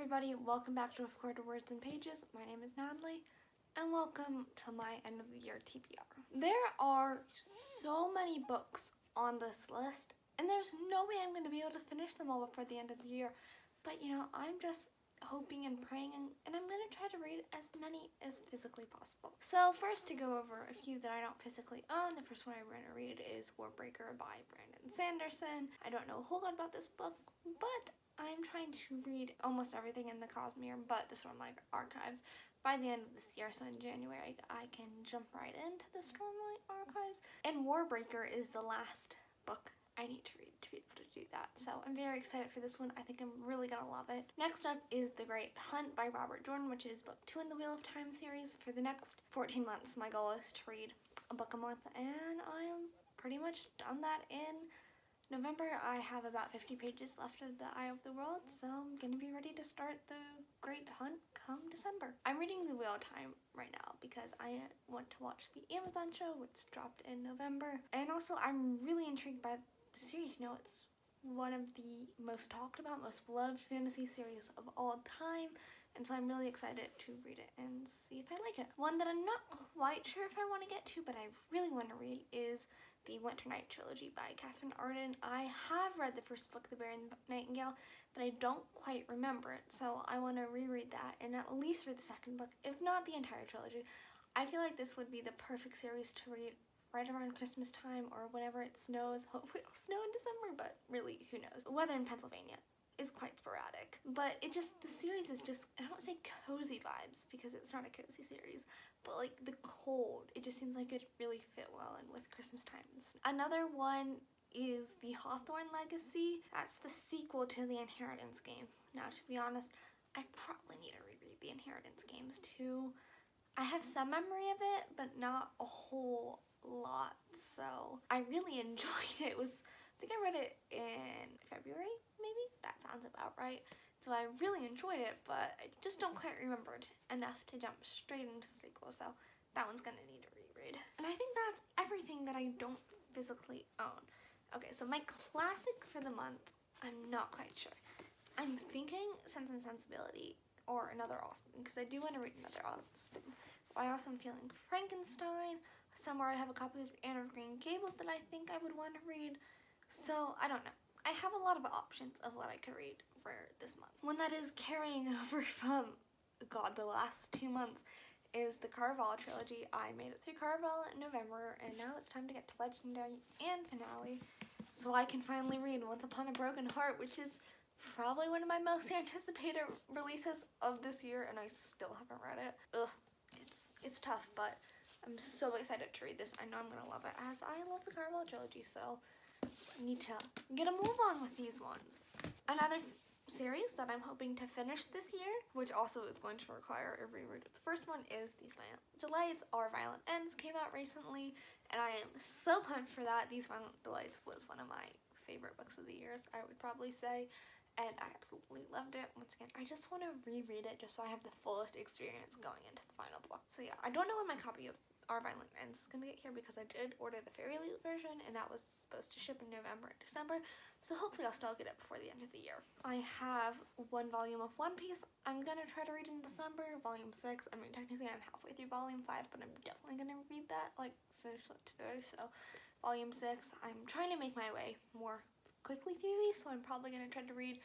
everybody, welcome back to Of Course Words and Pages. My name is Natalie, and welcome to my end of the year TBR. There are so many books on this list, and there's no way I'm going to be able to finish them all before the end of the year. But I'm just hoping and praying, and I'm going to try to read as many as physically possible. So first, to go over a few that I don't physically own, the first one I'm going to read is Warbreaker by Brandon Sanderson. I don't know a whole lot about this book, but I'm trying to read almost everything in the Cosmere, but the Stormlight Archives by the end of this year, so in January I can jump right into the Stormlight Archives. And Warbreaker is the last book I need to read to be able to do that, so I'm very excited for this one. I think I'm really gonna love it. Next up is The Great Hunt by Robert Jordan, which is book 2 in the Wheel of Time series. For the next 14 months, my goal is to read a book a month, and I am pretty much done that in November. I have about 50 pages left of The Eye of the World, so I'm going to be ready to start The Great Hunt come December. I'm reading The Wheel of Time right now because I want to watch the Amazon show, which dropped in November. And also, I'm really intrigued by the series. It's one of the most talked about, most beloved fantasy series of all time. And so I'm really excited to read it and see if I like it. One that I'm not quite sure if I want to get to, but I really want to read is the Winter Night trilogy by Catherine Arden. I have read the first book, The Bear and the Nightingale, but I don't quite remember it, so I want to reread that and at least read the second book, if not the entire trilogy. I feel like this would be the perfect series to read right around Christmas time or whenever it snows. Hopefully it'll snow in December, but really, who knows. The weather in Pennsylvania is quite sporadic, but the series is just, I don't say cozy vibes because it's not a cozy series, but like the cold, it just seems like it really fit well in with Christmas times. Another one is The Hawthorne Legacy. That's the sequel to the Inheritance games. Now, to be honest, I probably need to reread the Inheritance games too. I have some memory of it, but not a whole lot, so I really enjoyed it. I think I read it in February, maybe? That sounds about right. So I really enjoyed it, but I just don't quite remember it enough to jump straight into the sequel, so that one's gonna need a reread. And I think that's everything that I don't physically own. Okay, so my classic for the month, I'm not quite sure. I'm thinking Sense and Sensibility or another Austen, because I do want to read another Austen. I also am feeling Frankenstein. Somewhere I have a copy of Anne of Green Gables that I think I would want to read. So I don't know. I have a lot of options of what I could read for this month. One that is carrying over from, the last 2 months is the Caraval trilogy. I made it through Caraval in November, and now it's time to get to Legendary and Finale, so I can finally read Once Upon a Broken Heart, which is probably one of my most anticipated releases of this year, and I still haven't read it. It's tough, but I'm so excited to read this. I know I'm gonna love it, as I love the Caraval trilogy, so I need to get a move on with these ones. Another series that I'm hoping to finish this year, which also is going to require a reread of the first one, is These Violent Delights or Violent Ends. Came out recently, and I am so pumped for that. These Violent Delights was one of my favorite books of the years, I would probably say, and I absolutely loved it. Once again, I just want to reread it just so I have the fullest experience going into the final book. So yeah, I don't know when my copy of Our Violent Ends is going to get here, because I did order the Fairy Loot version, and that was supposed to ship in November and December, so hopefully I'll still get it before the end of the year. I have 1 volume of One Piece I'm going to try to read in December, volume 6. I mean, technically I'm halfway through volume 5, but I'm definitely going to read that, finish it today, so volume 6. I'm trying to make my way more quickly through these, so I'm probably going to try to read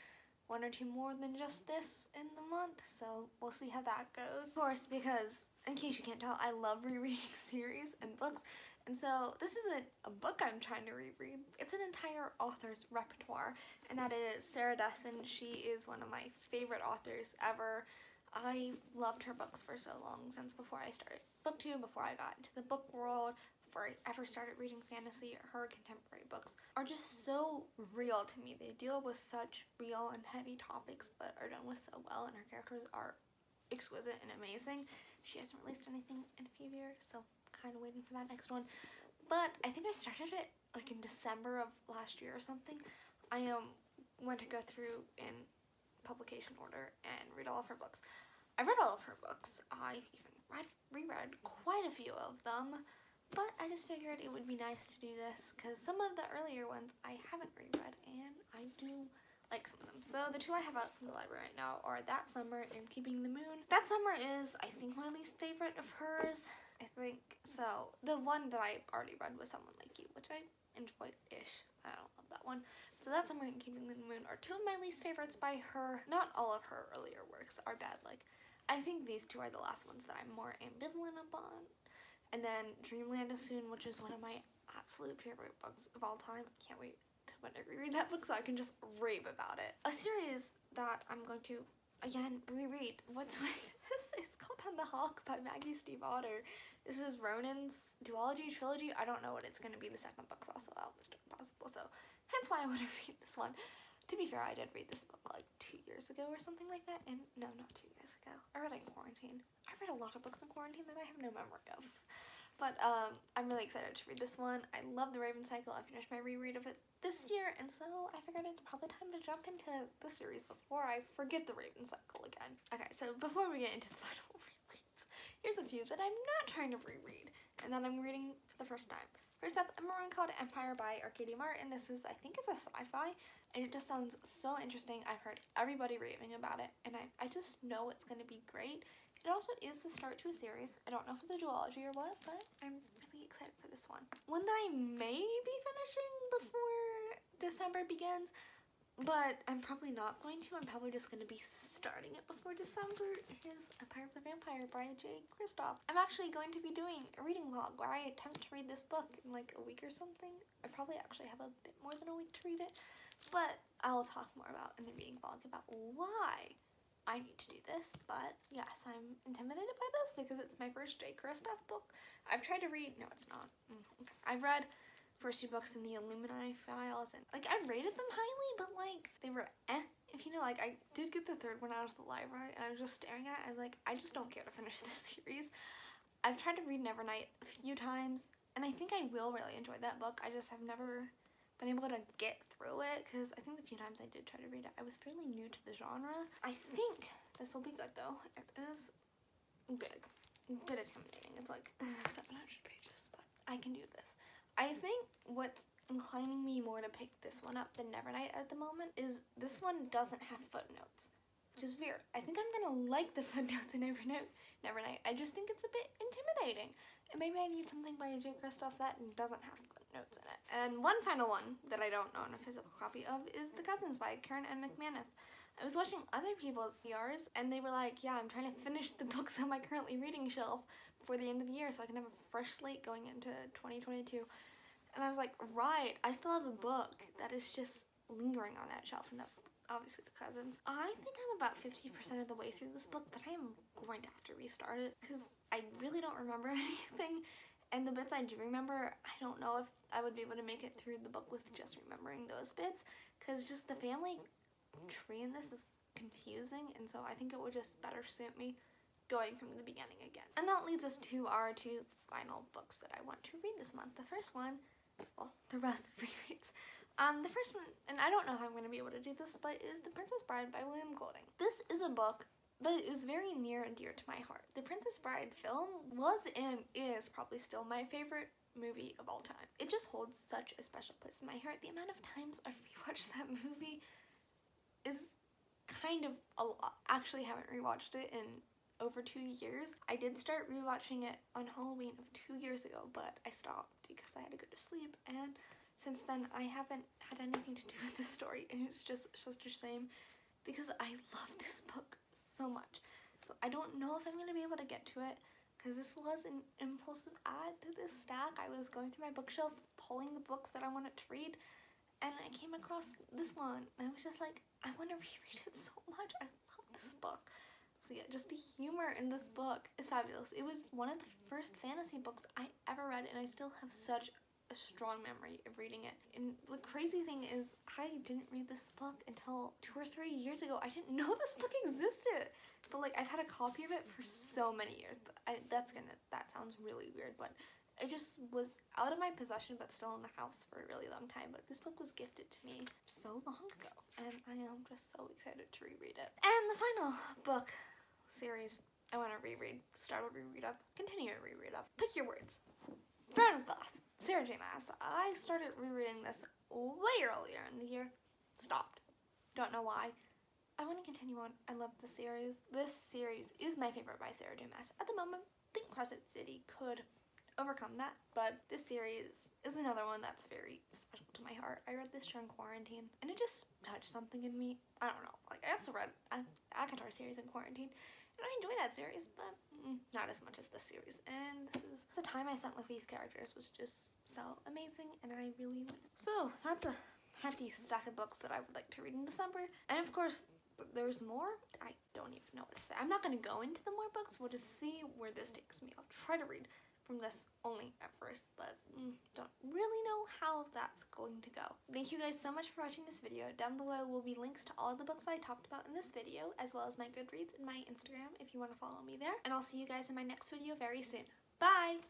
1 or 2 more than just this in the month, so we'll see how that goes. Of course, because, in case you can't tell, I love rereading series and books, and so this isn't a book I'm trying to reread. It's an entire author's repertoire, and that is Sarah Dessen. She is one of my favorite authors ever. I loved her books for so long, since before I started booktube, before I got into the book world, before I ever started reading fantasy. Her contemporary books are just so real to me. They deal with such real and heavy topics, but are done with so well, and her characters are exquisite and amazing. She hasn't released anything in a few years, so kind of waiting for that next one. But I think I started it in December of last year or something. I went to go through in publication order and read all of her books. I read all of her books. I even reread quite a few of them. But I just figured it would be nice to do this, because some of the earlier ones I haven't reread, and I do like some of them. So the two I have out from the library right now are That Summer and Keeping the Moon. That Summer is, I think, my least favorite of hers. I think so. The one that I already read was Someone Like You, which I enjoyed-ish. I don't love that one. So That Summer and Keeping the Moon are two of my least favorites by her. Not all of her earlier works are bad. Like, I think these two are the last ones that I'm more ambivalent upon. And then Dreamland is Soon, which is one of my absolute favorite books of all time. I can't wait to when I reread that book so I can just rave about it. A series that I'm going to, again, reread. What's with this? It's called On the Hawk by Maggie Stiefvater. This is Ronan's duology, trilogy. I don't know what it's going to be. The second book's also out, Mr. Impossible, so hence why I want to read this one. To be fair, I did read this book like 2 years ago or something like that, and no, not 2 years ago. I read it in quarantine. I read a lot of books in quarantine that I have no memory of. But I'm really excited to read this one. I love The Raven Cycle. I finished my reread of it this year, and so I figured it's probably time to jump into the series before I forget The Raven Cycle again. Okay, so before we get into the final rereads, here's a few that I'm not trying to reread and that I'm reading for the first time. First up, I'm reading called Empire by Arcadia Martin. This is, I think it's a sci-fi, and it just sounds so interesting. I've heard everybody raving about it, and I just know it's going to be great. It also is the start to a series. I don't know if it's a duology or what, but I'm really excited for this one. One that I may be finishing before December begins, but I'm probably not going to. I'm probably just going to be starting it before December, is Empire of the Vampire by J. Kristoff. I'm actually going to be doing a reading vlog where I attempt to read this book in like a week or something. I probably actually have a bit more than a week to read it, but I'll talk more about in the reading vlog about why I need to do this. But yes, I'm intimidated by this because it's my first J. Kristoff book. I've tried to read, no it's not. I've read first 2 books in the Illuminati files, and like I rated them highly, but like they were if you know, like I did get the 3rd one out of the library and I was just staring at it. I was like, I just don't care to finish this series. I've tried to read Nevernight a few times, and I think I will really enjoy that book. I just have never been able to get through it because I think the few times I did try to read it, I was fairly new to the genre. I think this will be good though. It is big, a bit intimidating. It's like 700 pages, but I can do this. I think what's inclining me more to pick this one up than Nevernight at the moment is this one doesn't have footnotes, which is weird. I think I'm gonna like the footnotes in Nevernight. I just think it's a bit intimidating. And maybe I need something by J. Kristoff that doesn't have footnotes in it. And one final one that I don't own a physical copy of is The Cousins by Karen N. McManus. I was watching other people's TBRs, and they were like, yeah, I'm trying to finish the books on my currently reading shelf before the end of the year so I can have a fresh slate going into 2022. And I was like, right, I still have a book that is just lingering on that shelf, and that's obviously The Cousins. I think I'm about 50% of the way through this book, but I am going to have to restart it because I really don't remember anything. And the bits I do remember, I don't know if I would be able to make it through the book with just remembering those bits, because just the family tree in this is confusing, and so I think it would just better suit me going from the beginning again. And that leads us to our 2 final books that I want to read this month. The first one, well, they're both rereads. The first one, and I don't know if I'm going to be able to do this, but is The Princess Bride by William Golding. This is a book that is very near and dear to my heart. The Princess Bride film was and is probably still my favorite movie of all time. It just holds such a special place in my heart. The amount of times I've rewatched that movie is kind of a lot. Actually, haven't rewatched it in over 2 years. I did start rewatching it on Halloween of 2 years ago, but I stopped because I had to go to sleep, and since then I haven't had anything to do with the story, and it's just such a shame because I love this book so much. So I don't know if I'm going to be able to get to it because this was an impulsive add to this stack. I was going through my bookshelf pulling the books that I wanted to read, and I came across this one, and I was just like, I want to reread it so much. I love this book. So yeah, just the humor in this book is fabulous. It was one of the first fantasy books I ever read, and I still have such a strong memory of reading it. And the crazy thing is, I didn't read this book until 2 or 3 years ago. I didn't know this book existed. But like, I've had a copy of it for so many years. That sounds really weird, but it just was out of my possession but still in the house for a really long time. But this book was gifted to me so long ago, and I am just so excited to reread it. And the final book series I want to reread, start a reread of, continue to reread of. Pick your words. Throne of Glass, Sarah J. Maas. I started rereading this way earlier in the year, stopped. Don't know why. I want to continue on. I love the series. This series is my favorite by Sarah J. Maas. At the moment, I think Crescent City could overcome that, but this series is another one that's very special to my heart. I read this during quarantine, and it just touched something in me. I don't know. Like, I also read Akatar series in quarantine, and I enjoy that series, but not as much as this series. And this is the time I spent with these characters was just so amazing, and I really would. So that's a hefty stack of books that I would like to read in December, and of course, there's more. I don't even know what to say. I'm not going to go into the more books. We'll just see where this takes me. I'll try to read from this only at first, but don't really know how that's going to go. Thank you guys so much for watching this video. Down below will be links to all of the books I talked about in this video, as well as my Goodreads and my Instagram if you want to follow me there. And I'll see you guys in my next video very soon. Bye!